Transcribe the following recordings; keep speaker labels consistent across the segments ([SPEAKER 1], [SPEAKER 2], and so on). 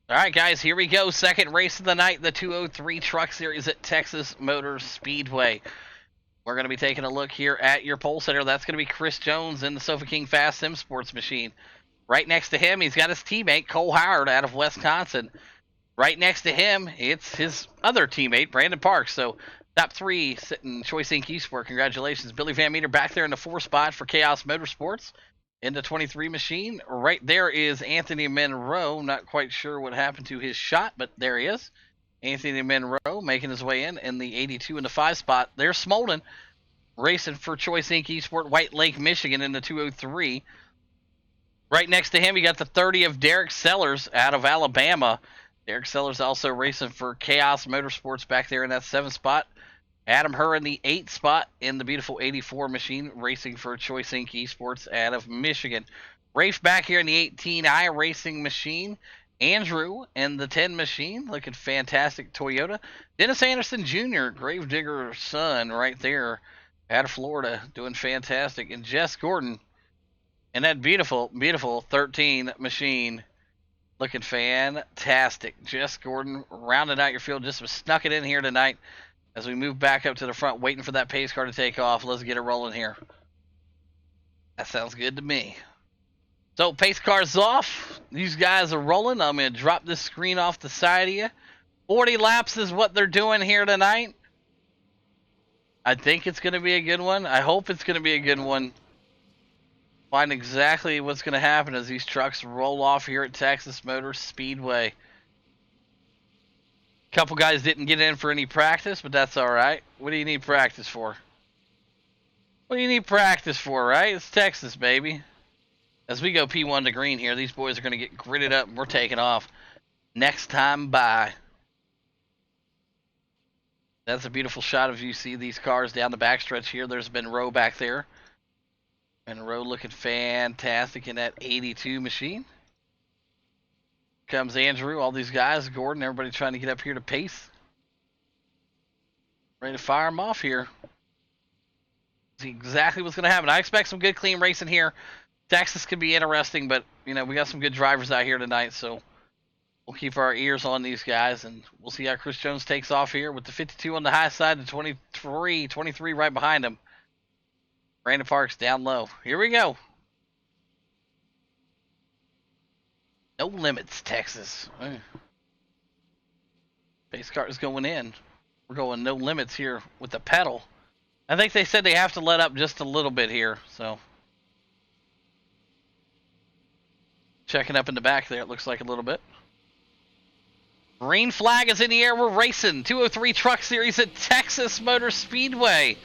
[SPEAKER 1] All right, guys, here we go. Second race of the night, the 203 Truck Series at Texas Motor Speedway. We're going to be taking a look here at your pole sitter. That's going to be Chris Jones in the Sofa King Fast Sim Sports machine. Right next to him, he's got his teammate, Cole Howard, out of Wisconsin. Right next to him, it's his other teammate, Brandon Parks. So, top three sitting Choice Inc. Esports. Congratulations. Billy Van Meter back there in the 4 spot for Chaos Motorsports in the 23 machine. Right there is Anthony Monroe. Not quite sure what happened to his shot, but there he is. Anthony Monroe making his way in the 82 in the 5 spot. There's Smolden racing for Choice Inc. Esports, White Lake, Michigan in the 203. Right next to him, you got the 30 of Derek Sellers out of Alabama. Derek Sellers also racing for Chaos Motorsports back there in that 7 spot. Adam Herr in the 8 spot in the beautiful 84 machine, racing for Choice Inc. Esports out of Michigan. Rafe back here in the 18i racing machine. Andrew in the 10 machine, looking fantastic. Toyota. Dennis Anderson Jr., Gravedigger's son, right there out of Florida, doing fantastic. And Jess Gordon in that beautiful, beautiful 13 machine, looking fantastic. Jess Gordon rounding out your field, just snuck it in here tonight. As we move back up to the front, waiting for that pace car to take off. Let's get it rolling here. That sounds good to me. So, pace car's off. These guys are rolling. I'm going to drop this screen off the side of you. 40 laps is what they're doing here tonight. I think it's going to be a good one. I hope it's going to be a good one. Find exactly what's going to happen as these trucks roll off here at Texas Motor Speedway. Couple guys didn't get in for any practice, but that's all right. What do you need practice for? What do you need practice for, right? It's Texas, baby. As we go P1 to green here, these boys are going to get gridded up, and we're taking off. Next time by. That's a beautiful shot of you see these cars down the backstretch here. There's Monroe back there. Monroe looking fantastic in that 82 machine. Comes Andrew, all these guys, Gordon, everybody trying to get up here to pace. Ready to fire them off here. See exactly what's going to happen. I expect some good, clean racing here. Texas could be interesting, but, you know, we got some good drivers out here tonight, so we'll keep our ears on these guys, and we'll see how Chris Jones takes off here with the 52 on the high side, the 23 right behind him. Brandon Parks down low. Here we go. No limits, Texas. Pace car is going in. We're going no limits here with the pedal. I think they said they have to let up just a little bit here, so. Checking up in the back there, it looks like a little bit. Green flag is in the air. We're racing 203 Truck Series at Texas Motor Speedway.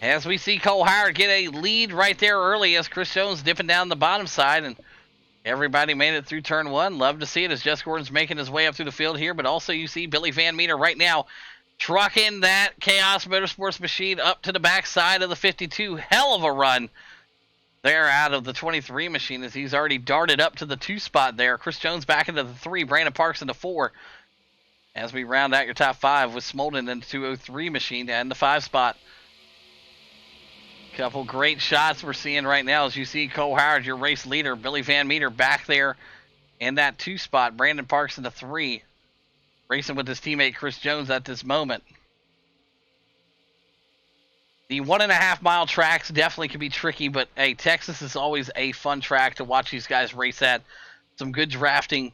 [SPEAKER 1] As we see Cole Howard get a lead right there early as Chris Jones dipping down the bottom side, and everybody made it through turn 1. Love to see it as Jess Gordon's making his way up through the field here, but also you see Billy Van Meter right now trucking that Chaos Motorsports machine up to the back side of the 52. Hell of a run there out of the 23 machine as he's already darted up to the 2 spot there. Chris Jones back into the 3, Brandon Parks into 4. As we round out your top 5 with Smolden in the 203 machine and the 5 spot. Couple great shots we're seeing right now as you see Cole Howard, your race leader. Billy Van Meter back there in that 2 spot. Brandon Parks in the 3. Racing with his teammate Chris Jones at this moment. The 1.5 mile tracks definitely can be tricky, but hey, Texas is always a fun track to watch these guys race at. Some good drafting.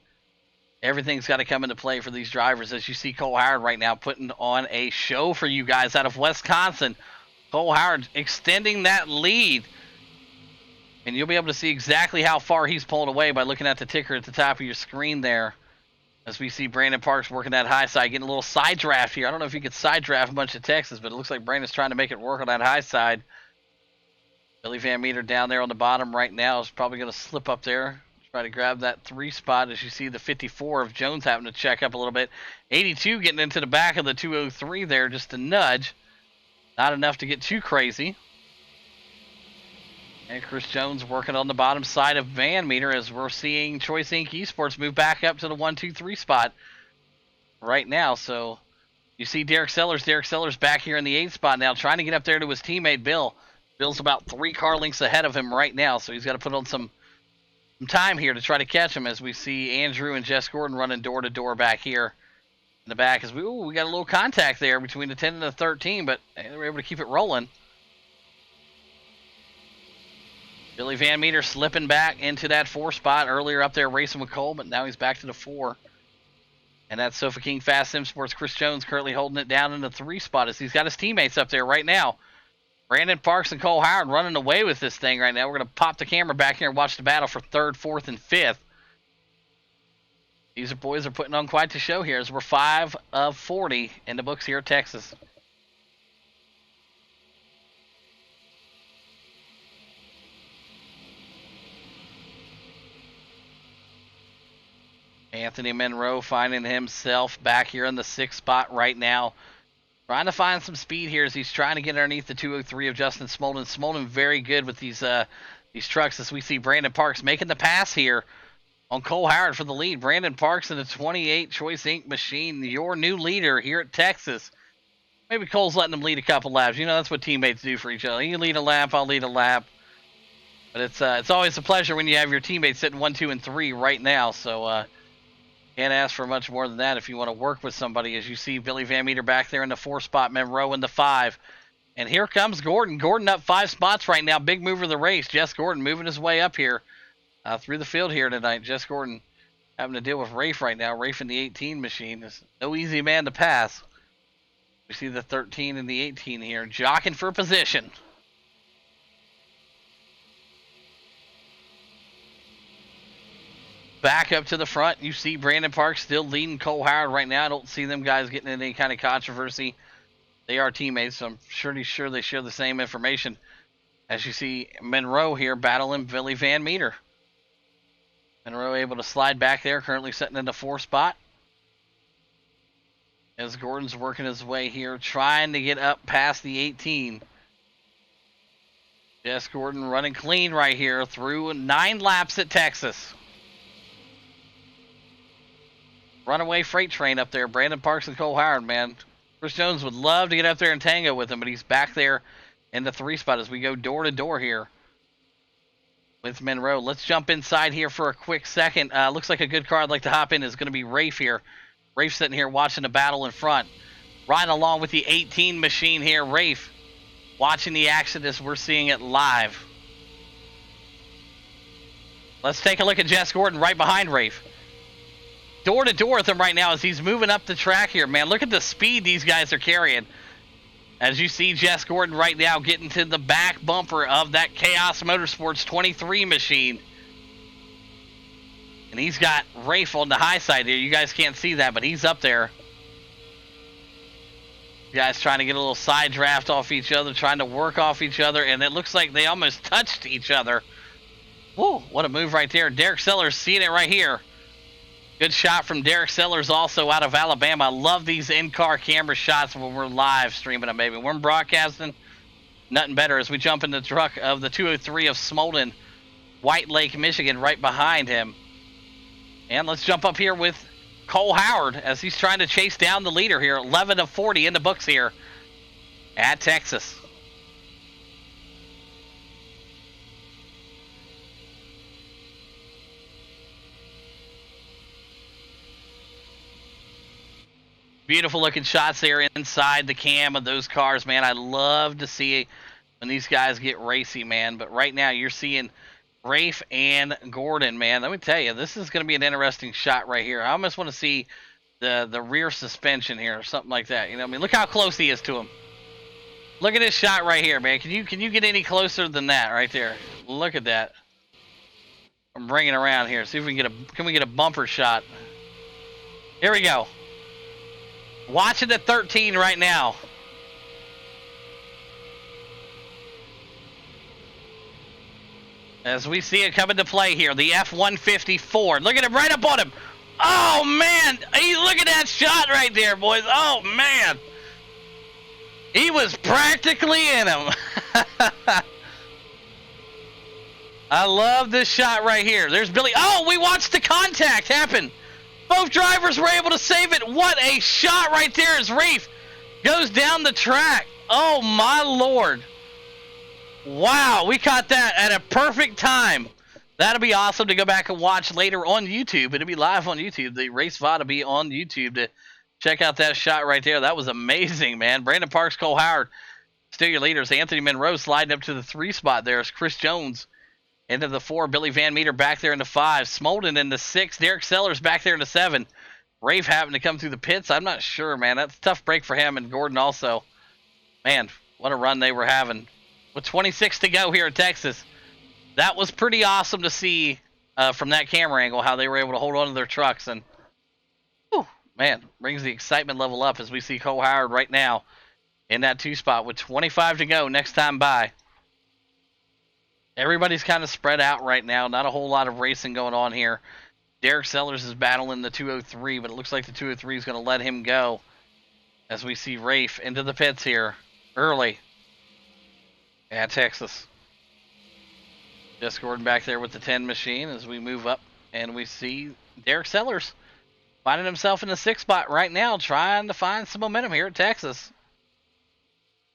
[SPEAKER 1] Everything's got to come into play for these drivers as you see Cole Howard right now putting on a show for you guys out of Wisconsin. Cole Howard extending that lead. And you'll be able to see exactly how far he's pulled away by looking at the ticker at the top of your screen there. As we see Brandon Parks working that high side, getting a little side draft here. I don't know if you could side draft a bunch of Texas, but it looks like Brandon's trying to make it work on that high side. Billy Van Meter down there on the bottom right now is probably going to slip up there. Try to grab that 3 spot as you see the 54 of Jones having to check up a little bit. 82 getting into the back of the 203 there, just a nudge. Not enough to get too crazy. And Chris Jones working on the bottom side of Van Meter as we're seeing Choice Inc. Esports move back up to the 1-2-3 spot right now. So you see Derek Sellers. Derek Sellers back here in the 8 spot now, trying to get up there to his teammate Bill. Bill's about 3 car lengths ahead of him right now, so he's got to put on some some time here to try to catch him as we see Andrew and Jess Gordon running door to door back here in the back. As we got a little contact there between the 10 and the 13, but they were able to keep it rolling. Billy Van Meter slipping back into that 4 spot earlier up there racing with Cole, but now he's back to the 4. And that's Sofa King Fast Sim Sports. Chris Jones currently holding it down in the 3 spot as he's got his teammates up there right now. Brandon Parks and Cole Howard running away with this thing right now. We're going to pop the camera back here and watch the battle for 3rd, 4th, and 5th. These boys are putting on quite the show here as we're 5 of 40 in the books here at Texas. Anthony Monroe finding himself back here in the 6th spot right now. Trying to find some speed here as he's trying to get underneath the 203 of Justin Smolden. Smolden very good with these trucks as we see Brandon Parks making the pass here on Cole Howard for the lead. Brandon Parks in the 28 Choice Inc. machine, your new leader here at Texas. Maybe Cole's letting him lead a couple laps. You know, that's what teammates do for each other. You lead a lap, I'll lead a lap. But it's always a pleasure when you have your teammates sitting 1, 2, and 3 right now. So can't ask for much more than that if you want to work with somebody. As you see Billy Van Meter back there in the 4 spot, Monroe in the 5. And here comes Gordon. Gordon up 5 spots right now. Big mover of the race. Jess Gordon moving his way up here through the field here tonight. Jess Gordon having to deal with Rafe right now. Rafe in the 18 machine is no easy man to pass. We see the 13 and the 18 here jockeying for position. Back up to the front, you see Brandon Parks still leading Cole Howard right now. I don't see them guys getting in any kind of controversy. They are teammates, so I'm pretty sure they share the same information. As you see Monroe here battling Billy Van Meter. Monroe able to slide back there, currently sitting in the 4 spot. As Gordon's working his way here, trying to get up past the 18. Jess Gordon running clean right here through 9 laps at Texas. Runaway freight train up there. Brandon Parks and Cole Howard, man. Chris Jones would love to get up there and tango with him, but he's back there in the 3 spot as we go door to door here with Monroe. Let's jump inside here for a quick second. Looks like a good car I'd like to hop in is going to be Rafe here. Rafe sitting here watching the battle in front. Riding along with the 18 machine here. Rafe watching the action as we're seeing it live. Let's take a look at Jess Gordon right behind Rafe. Door to door with him right now as he's moving up the track here, man. Look at the speed these guys are carrying. As you see Jess Gordon right now getting to the back bumper of that Chaos Motorsports 23 machine. And he's got Rafe on the high side here. You guys can't see that, but he's up there. You guys trying to get a little side draft off each other, trying to work off each other, and it looks like they almost touched each other. Whoa, what a move right there. Derek Sellers seeing it right here. Good shot from Derek Sellers also out of Alabama. I love these in-car camera shots when we're live streaming them, baby. When we're broadcasting, nothing better as we jump in the truck of the 203 of Smolden, White Lake, Michigan, right behind him. And let's jump up here with Cole Howard as he's trying to chase down the leader here. 11 of 40 in the books here at Texas. Beautiful looking shots there inside the cam of those cars, man. I love to see when these guys get racy, man. But right now you're seeing Rafe and Gordon, man. Let me tell you, this is going to be an interesting shot right here. I almost want to see the rear suspension here or something like that. You know what I mean? Look how close he is to him. Look at this shot right here, man. Can you get any closer than that right there? Look at that. I'm bringing it around here. See if we can we get a bumper shot. Here we go. Watching the 13 right now. As we see it come into play here, the F-150 Ford. Look at him right up on him. Oh, man. Look at that shot right there, boys. Oh, man. He was practically in him. I love this shot right here. There's Billy. Oh, we watched the contact happen. Both drivers were able to save it. What a shot right there as Rafe goes down the track. Oh, my Lord. Wow, we caught that at a perfect time. That'll be awesome to go back and watch later on YouTube. It'll be live on YouTube. The race VOD will be on YouTube to check out that shot right there. That was amazing, man. Brandon Parks, Cole Howard, still your leaders. Anthony Monroe sliding up to the 3 spot there as Chris Jones into the 4. Billy Van Meter back there in the 5. Smolden in the 6. Derek Sellers back there in the 7. Rafe having to come through the pits. I'm not sure, man. That's a tough break for him, and Gordon also. Man, what a run they were having. With 26 to go here in Texas. That was pretty awesome to see from that camera angle how they were able to hold on to their trucks. And, whew, man, brings the excitement level up as we see Cole Howard right now in that 2 spot with 25 to go next time by. Everybody's kind of spread out right now. Not a whole lot of racing going on here. Derek Sellers is battling the 203, but it looks like the 203 is going to let him go as we see Rafe into the pits here early at Texas. Jess Gordon back there with the 10 machine as we move up, and we see Derek Sellers finding himself in the 6th spot right now, trying to find some momentum here at Texas.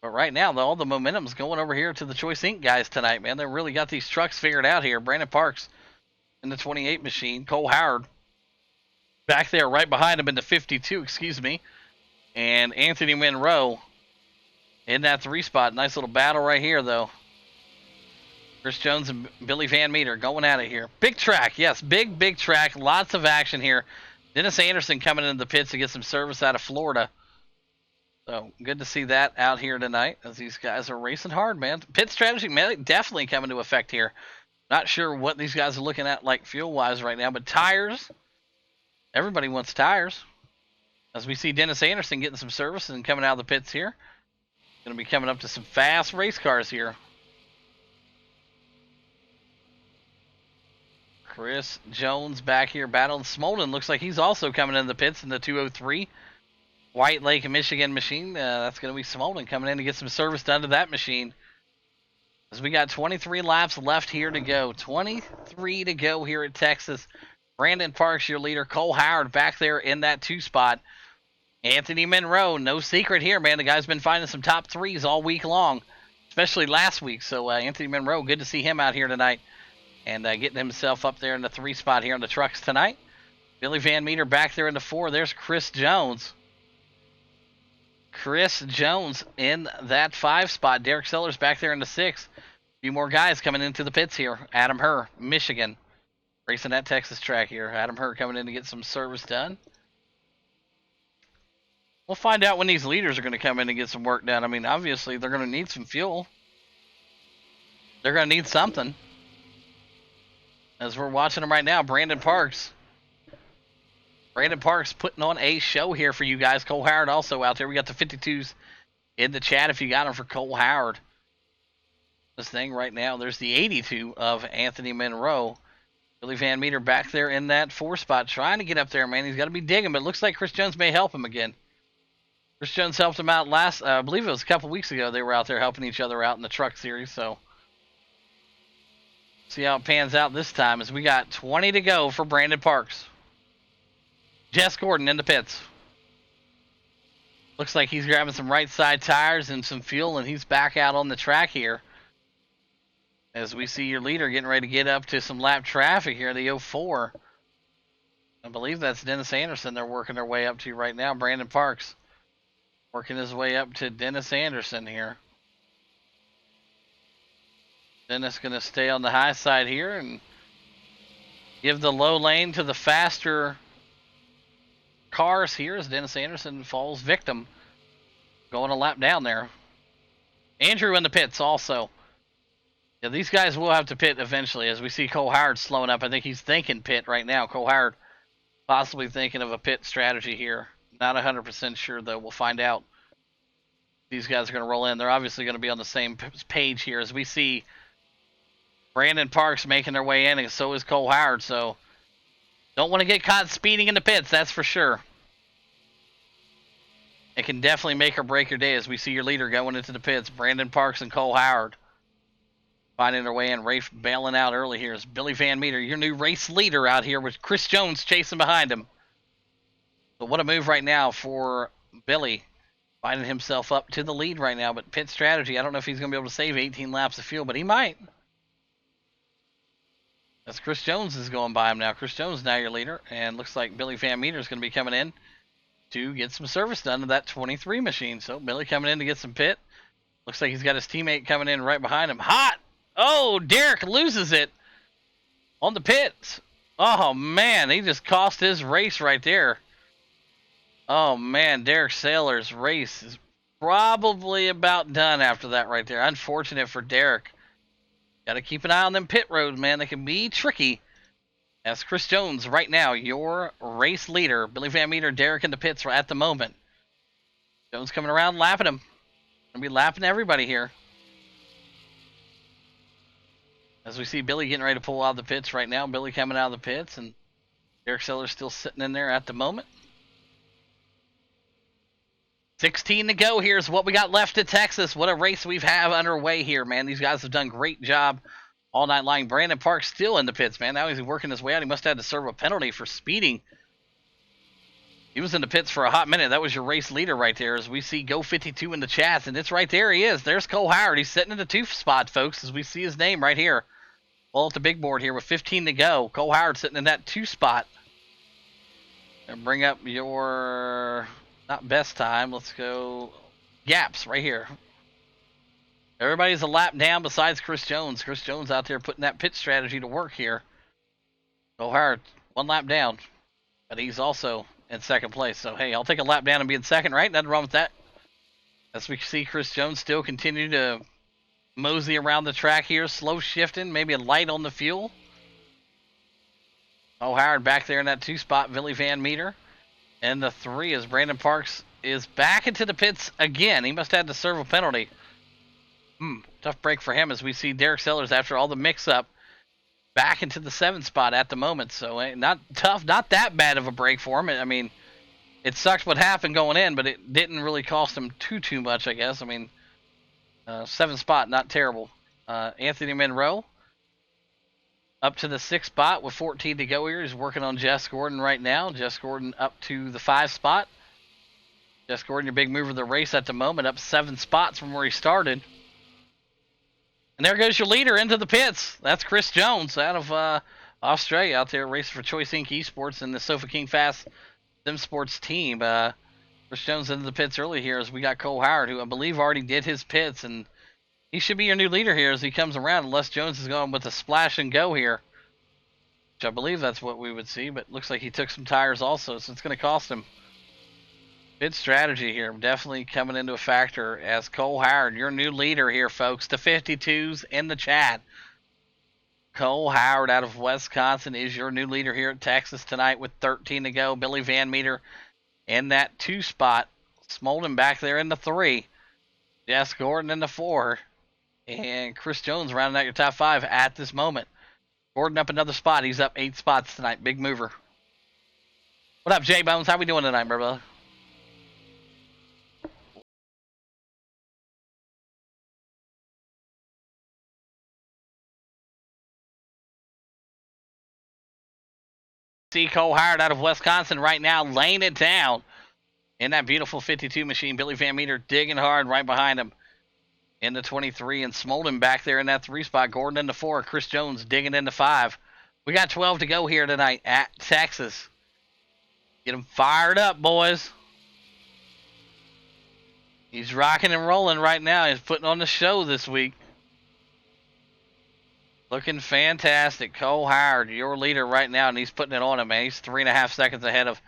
[SPEAKER 1] But right now, all the momentum's going over here to the Choice Inc. guys tonight, man. They really got these trucks figured out here. Brandon Parks in the 28 machine. Cole Howard back there right behind him in the 52, and Anthony Monroe in that 3 spot. Nice little battle right here, though. Chris Jones and Billy Van Meter going at it here. Big track, yes, big track. Lots of action here. Dennis Anderson coming into the pits to get some service out of Florida. So good to see that out here tonight as these guys are racing hard, man. Pit strategy may definitely come into effect here. Not sure what these guys are looking at like fuel-wise right now, but tires. Everybody wants tires. As we see Dennis Anderson getting some service and coming out of the pits here. Going to be coming up to some fast race cars here. Chris Jones back here battling. Smolden looks like he's also coming into the pits in the 203. White Lake, Michigan machine. That's going to be Smolden coming in to get some service done to that machine. As we got 23 laps left here to go. 23 to go here at Texas. Brandon Parks, your leader. Cole Howard back there in that 2 spot. Anthony Monroe, no secret here, man. The guy's been finding some top 3s all week long, especially last week. So Anthony Monroe, good to see him out here tonight. And getting himself up there in the 3 spot here on the trucks tonight. Billy Van Meter back there in the 4. There's Chris Jones. Chris Jones in that 5 spot. Derek Sellers back there in the 6. A few more guys coming into the pits here. Adam Herr, Michigan. Racing that Texas track here. Adam Herr coming in to get some service done. We'll find out when these leaders are going to come in and get some work done. I mean, obviously, they're going to need some fuel. They're going to need something. As we're watching them right now, Brandon Parks. Brandon Parks putting on a show here for you guys. Cole Howard also out there. We got the 52s in the chat if you got them for Cole Howard. This thing right now, there's the 82 of Anthony Monroe. Billy Van Meter back there in that 4 spot trying to get up there, man. He's got to be digging, but it looks like Chris Jones may help him again. Chris Jones helped him out last, I believe it was a couple weeks ago. They were out there helping each other out in the truck series, so see how it pans out this time as we got 20 to go for Brandon Parks. Jess Gordon in the pits. Looks like he's grabbing some right side tires and some fuel, and he's back out on the track here. As we see your leader getting ready to get up to some lap traffic here, the 04. I believe that's Dennis Anderson they're working their way up to right now. Brandon Parks working his way up to Dennis Anderson here. Dennis going to stay on the high side here and give the low lane to the faster cars here as Dennis Anderson falls victim. Going a lap down there. Andrew in the pits also. Yeah, these guys will have to pit eventually as we see Cole Howard slowing up. I think he's thinking pit right now. Cole Howard possibly thinking of a pit strategy here. Not 100% sure, though. We'll find out. These guys are going to roll in. They're obviously going to be on the same page here as we see Brandon Parks making their way in, and so is Cole Howard. So don't want to get caught speeding in the pits, that's for sure. It can definitely make or break your day as we see your leader going into the pits. Brandon Parks and Cole Howard finding their way in. Rafe bailing out early here is Billy Van Meter, your new race leader out here with Chris Jones chasing behind him. But what a move right now for Billy, finding himself up to the lead right now. But pit strategy, I don't know if he's going to be able to save 18 laps of fuel, but he might. As Chris Jones is going by him now. Chris Jones now your leader, and looks like Billy Van Meter is going to be coming in to get some service done to that 23 machine. So Billy coming in to get some pit. Looks like he's got his teammate coming in right behind him. Hot! Oh, Derek loses it on the pits. Oh, man, he just cost his race right there. Oh, man, Derek Saylor's race is probably about done after that right there. Unfortunate for Derek. Got to keep an eye on them pit roads, man. They can be tricky. As Chris Jones right now, your race leader. Billy Van Meter, Derek in the pits at the moment. Jones coming around, lapping him. Gonna be lapping everybody here. As we see Billy getting ready to pull out of the pits right now. Billy coming out of the pits, and Derek Sellers still sitting in there at the moment. 16 to go. Here's what we got left at Texas. What a race we've have underway here, man. These guys have done a great job all night long. Brandon Parks still in the pits, man. Now he's working his way out. He must have had to serve a penalty for speeding. He was in the pits for a hot minute. That was your race leader right there. As we see Go 52 in the chats, and it's right there. He is. There's Cole Howard. He's sitting in the 2 spot, folks, as we see his name right here. Well, at the big board here with 15 to go. Cole Howard sitting in that 2 spot. And bring up your, not best time. Let's go gaps right here. Everybody's a lap down besides Chris Jones. Chris Jones out there putting that pit strategy to work here. Cole Howard, 1 lap down. But he's also in 2nd place. So, hey, I'll take a lap down and be in 2nd, right? Nothing wrong with that. As we see Chris Jones still continue to mosey around the track here. Slow shifting. Maybe a light on the fuel. Oh, Howard back there in that 2 spot. Billy Van Meter. And the 3 is Brandon Parks is back into the pits again. He must have had to serve a penalty. Tough break for him as we see Derek Sellers after all the mix-up back into the 7th spot at the moment. So not tough, not that bad of a break for him. I mean, it sucked what happened going in, but it didn't really cost him too much, I guess. I mean, 7th spot, not terrible. Anthony Monroe up to the 6th spot with 14 to go here. He's working on Jess Gordon right now. Jess Gordon up to the 5 spot. Jess Gordon, your big mover of the race at the moment, up 7 spots from where he started. And there goes your leader into the pits. That's Chris Jones out of Australia out there racing for Choice Inc. Esports and the Sofa King Fast Sim Sports team. Chris Jones into the pits early here as we got Cole Howard, who I believe already did his pits, and he should be your new leader here as he comes around, unless Jones is going with a splash and go here, which I believe that's what we would see, but looks like he took some tires also, so it's going to cost him. Pit strategy here definitely coming into a factor as Cole Howard, your new leader here, folks. The 52s in the chat. Cole Howard out of Wisconsin is your new leader here at Texas tonight with 13 to go. Billy Van Meter in that 2 spot. Smolden back there in the 3. Jess Gordon in the 4. And Chris Jones rounding out your top 5 at this moment. Gordon up another spot. He's up 8 spots tonight. Big mover. What up, J-Bones? How we doing tonight, brother? See Cole Howard out of Wisconsin right now laying it down in that beautiful 52 machine. Billy Van Meter digging hard right behind him in the 23, and Smolden back there in that 3 spot. Gordon in the 4. Chris Jones digging into 5. We got 12 to go here tonight at Texas. Get them fired up, boys. He's rocking and rolling right now. He's putting on the show this week. Looking fantastic. Cole Howard, your leader right now, and he's putting it on him, man. He's 3.5 seconds ahead of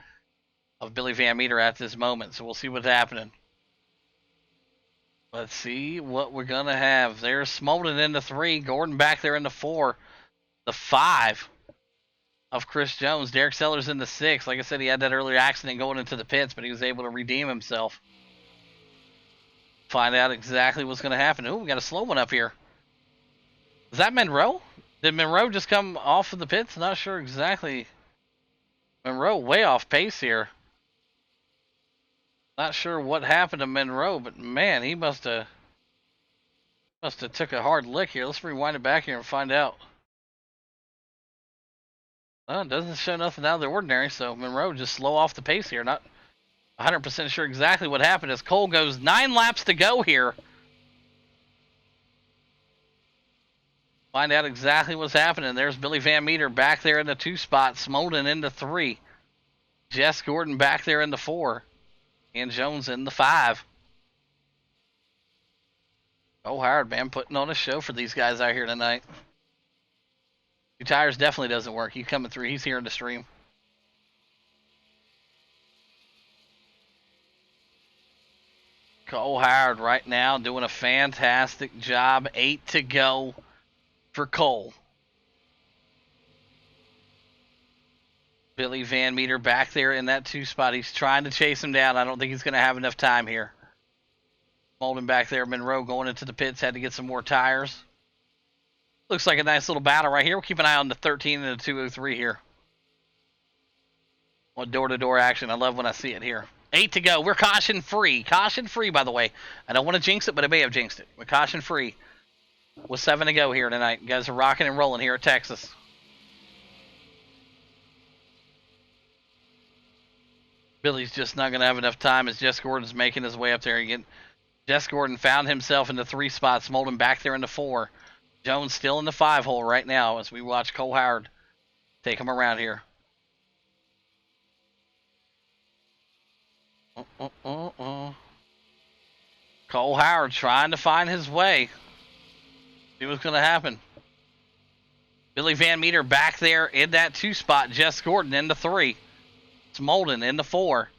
[SPEAKER 1] Billy Van Meter at this moment, so we'll see what's happening. Let's see what we're going to have. There's Smolden in the 3. Gordon back there in the 4. The 5 of Chris Jones. Derek Sellers in the 6. Like I said, he had that earlier accident going into the pits, but he was able to redeem himself. Find out exactly what's going to happen. Ooh, we got a slow one up here. Is that Monroe? Did Monroe just come off of the pits? Not sure exactly. Monroe way off pace here. Not sure what happened to Monroe, but man, he must have took a hard lick here. Let's rewind it back here and find out. Well, it doesn't show nothing out of the ordinary, so Monroe just slow off the pace here. Not 100% sure exactly what happened as Cole goes 9 laps to go here. Find out exactly what's happening. There's Billy Van Meter back there in the 2 spot. Smolden in the 3. Jess Gordon back there in the 4. And Jones in the 5. Oh, Howard, man, putting on a show for these guys out here tonight. 2 tires definitely doesn't work. He's coming through. He's here in the stream. Cole Howard right now doing a fantastic job. 8 to go for Cole. Billy Van Meter back there in that 2 spot. He's trying to chase him down. I don't think he's going to have enough time here. Molden back there. Monroe going into the pits. Had to get some more tires. Looks like a nice little battle right here. We'll keep an eye on the 13 and the 203 here. What door-to-door action. I love when I see it here. 8 to go. We're caution free. Caution free, by the way. I don't want to jinx it, but I may have jinxed it. We're caution free. With 7 to go here tonight. You guys are rocking and rolling here at Texas. Billy's just not going to have enough time as Jess Gordon's making his way up there again. Jess Gordon found himself in the 3 spot. Smolden back there in the 4. Jones still in the 5 hole right now as we watch Cole Howard take him around here. Cole Howard trying to find his way. See what's going to happen. Billy Van Meter back there in that 2 spot. Jess Gordon in the 3. Smolden in the 4.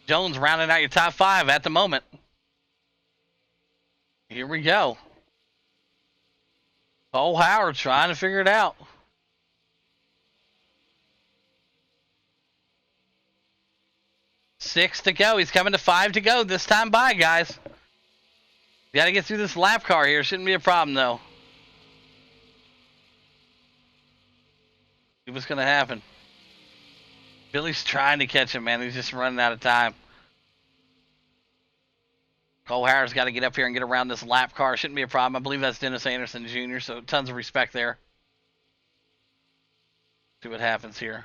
[SPEAKER 1] Jones rounding out your top 5 at the moment. Here we go. Cole Howard trying to figure it out. Six to go. He's coming to 5 to go this time by, guys. You got to get through this lap car here. Shouldn't be a problem, though. See what's going to happen. Billy's trying to catch him, man. He's just running out of time. Cole Howard's got to get up here and get around this lap car. Shouldn't be a problem. I believe that's Dennis Anderson Jr., so tons of respect there. See what happens here.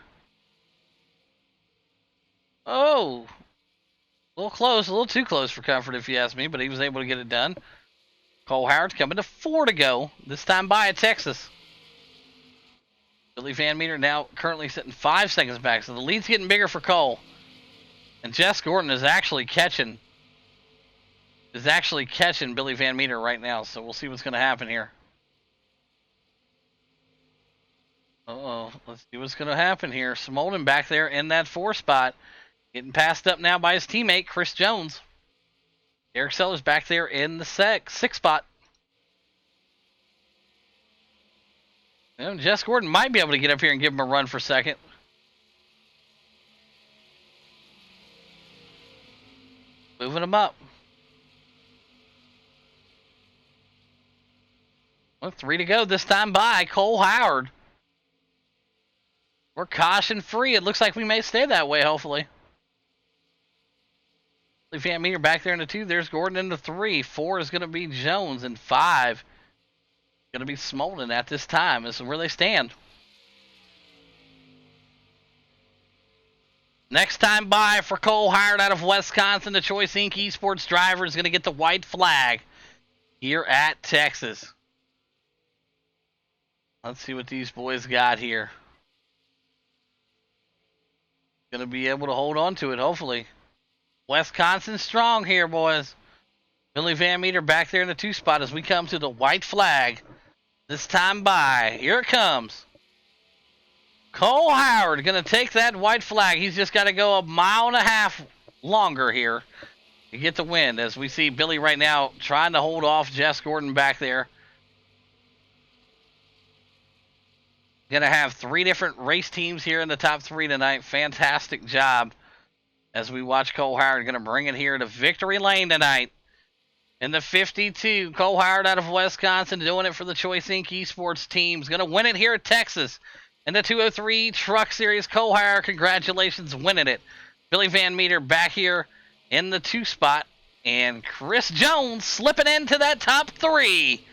[SPEAKER 1] Oh, a little close, a little too close for comfort if you ask me, but he was able to get it done. Cole Howard's coming to 4 to go, this time by at Texas. Billy Van Meter now currently sitting 5 seconds back, so the lead's getting bigger for Cole. And Jess Gordon is actually catching Billy Van Meter right now, so we'll see what's going to happen here. Uh-oh, let's see what's going to happen here. Smolden back there in that 4 spot. Getting passed up now by his teammate, Chris Jones. Eric Sellers back there in the 6 spot. And Jess Gordon might be able to get up here and give him a run for second. Moving him up. Well, 3 to go this time by Cole Howard. We're caution free. It looks like we may stay that way, hopefully. Van Meter back there in the 2. There's Gordon in the 3. 4 is going to be Jones, and 5 going to be Smolden at this time. This is where they stand. Next time by for Cole Howard out of Wisconsin, the Choice Inc. Esports driver is going to get the white flag here at Texas. Let's see what these boys got here. Going to be able to hold on to it, hopefully. Wisconsin strong here, boys. Billy Van Meter back there in the 2 spot as we come to the white flag. This time by. Here it comes. Cole Howard going to take that white flag. He's just got to go 1.5 miles longer here to get the win. As we see Billy right now trying to hold off Jess Gordon back there. Going to have 3 different race teams here in the top 3 tonight. Fantastic job as we watch Cole Howard going to bring it here to victory lane tonight. In the 52, Cole Howard out of Wisconsin doing it for the Choice Inc. Esports teams. Going to win it here at Texas. In the 203 Truck Series, Cole Howard, congratulations, winning it. Billy Van Meter back here in the 2 spot. And Chris Jones slipping into that top 3.